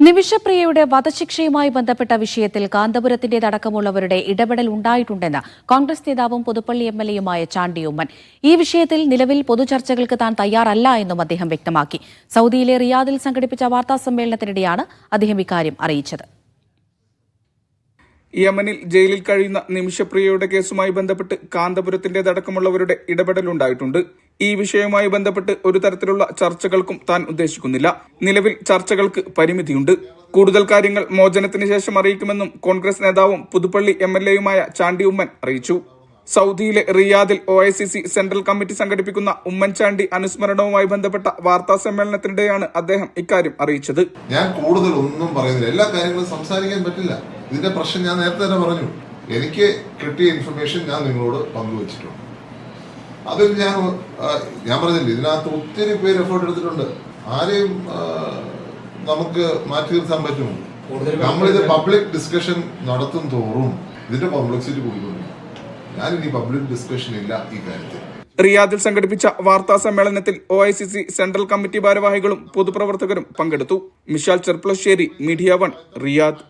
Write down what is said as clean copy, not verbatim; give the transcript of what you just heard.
നിമിഷപ്രിയയുടെ വധശിക്ഷയുമായി ബന്ധപ്പെട്ട വിഷയത്തിൽ കാന്തപുരത്തിന്റേതടക്കമുള്ളവരുടെ ഇടപെടൽ ഉണ്ടായിട്ടുണ്ടെന്ന് കോൺഗ്രസ് നേതാവും പുതുപ്പള്ളി എംഎൽഎയുമായ ചാണ്ടി ഉമ്മൻ. ഈ വിഷയത്തിൽ നിലവിൽ പൊതുചർച്ചകൾക്ക് താൻ തയ്യാറല്ല എന്നും അദ്ദേഹം വ്യക്തമാക്കി. സൗദിയിലെ റിയാദിൽ സംഘടിപ്പിച്ച വാർത്താസമ്മേളനത്തിനിടെയാണ് അദ്ദേഹം ഇക്കാര്യം അറിയിച്ചത്. യമനിൽ ജയിലിൽ കഴിയുന്ന നിമിഷപ്രിയയുടെ കേസുമായി ബന്ധപ്പെട്ട് കാന്തപുരത്തിന്റേതടക്കമുള്ളവരുടെ ഇടപെടലുണ്ടായിട്ടുണ്ട്. ഈ വിഷയവുമായി ബന്ധപ്പെട്ട് ഒരു തരത്തിലുള്ള ചർച്ചകൾക്കും താൻ ഉദ്ദേശിക്കുന്നില്ല. നിലവിൽ ചർച്ചകൾക്ക് പരിമിതിയുണ്ട്. കൂടുതൽ കാര്യങ്ങൾ മോചനത്തിന് ശേഷം അറിയിക്കുമെന്നും കോൺഗ്രസ് നേതാവും പുതുപ്പള്ളി എംഎൽഎയുമായ ചാണ്ടി ഉമ്മൻ അറിയിച്ചു. സൗദിയിലെ റിയാദിൽ OICC സെൻട്രൽ കമ്മിറ്റി സംഘടിപ്പിക്കുന്ന ഉമ്മൻചാണ്ടി അനുസ്മരണവുമായി ബന്ധപ്പെട്ട വാർത്താ സമ്മേളനത്തിനിടെയാണ് അദ്ദേഹം ഇക്കാര്യം അറിയിച്ചത്. ഞാൻ കൂടുതൽ ഒന്നും പറയുന്നില്ല, എല്ലാ കാര്യങ്ങളും സംസാരിക്കാൻ പറ്റില്ല. ഇതിന്റെ പ്രശ്നം ഞാൻ നേരത്തെ തന്നെ പറഞ്ഞു. എനിക്ക് കിട്ടിയ ഇൻഫർമേഷൻ ഞാൻ നിങ്ങളോട് പങ്കുവച്ചിട്ടുണ്ട്. അതിൽ ഞാൻ പറഞ്ഞില്ല, ഇതിനകത്ത് ഒത്തിരി പേര് എഫേർട്ട് എടുത്തിട്ടുണ്ട്. ആരെയും നമുക്ക് മാറ്റി നിർത്താൻ പറ്റുമോ? നമ്മളിത് പബ്ലിക് ഡിസ്കഷൻ നടത്തും തോറും ഇതിന്റെ കോംപ്ലക്സിറ്റി കൂടിക്കൊണ്ടിരിക്കും. ഞാനിനി പബ്ലിക് ഡിസ്കഷൻ ഇല്ല ഈ കാര്യത്തിൽ. റിയാദിൽ സംഘടിപ്പിച്ച വാർത്താ സമ്മേളനത്തിൽ OICC സെൻട്രൽ കമ്മിറ്റി ഭാരവാഹികളും പൊതുപ്രവർത്തകരും പങ്കെടുത്തു. Mishal Cherpulassery, media 1, Riyadh.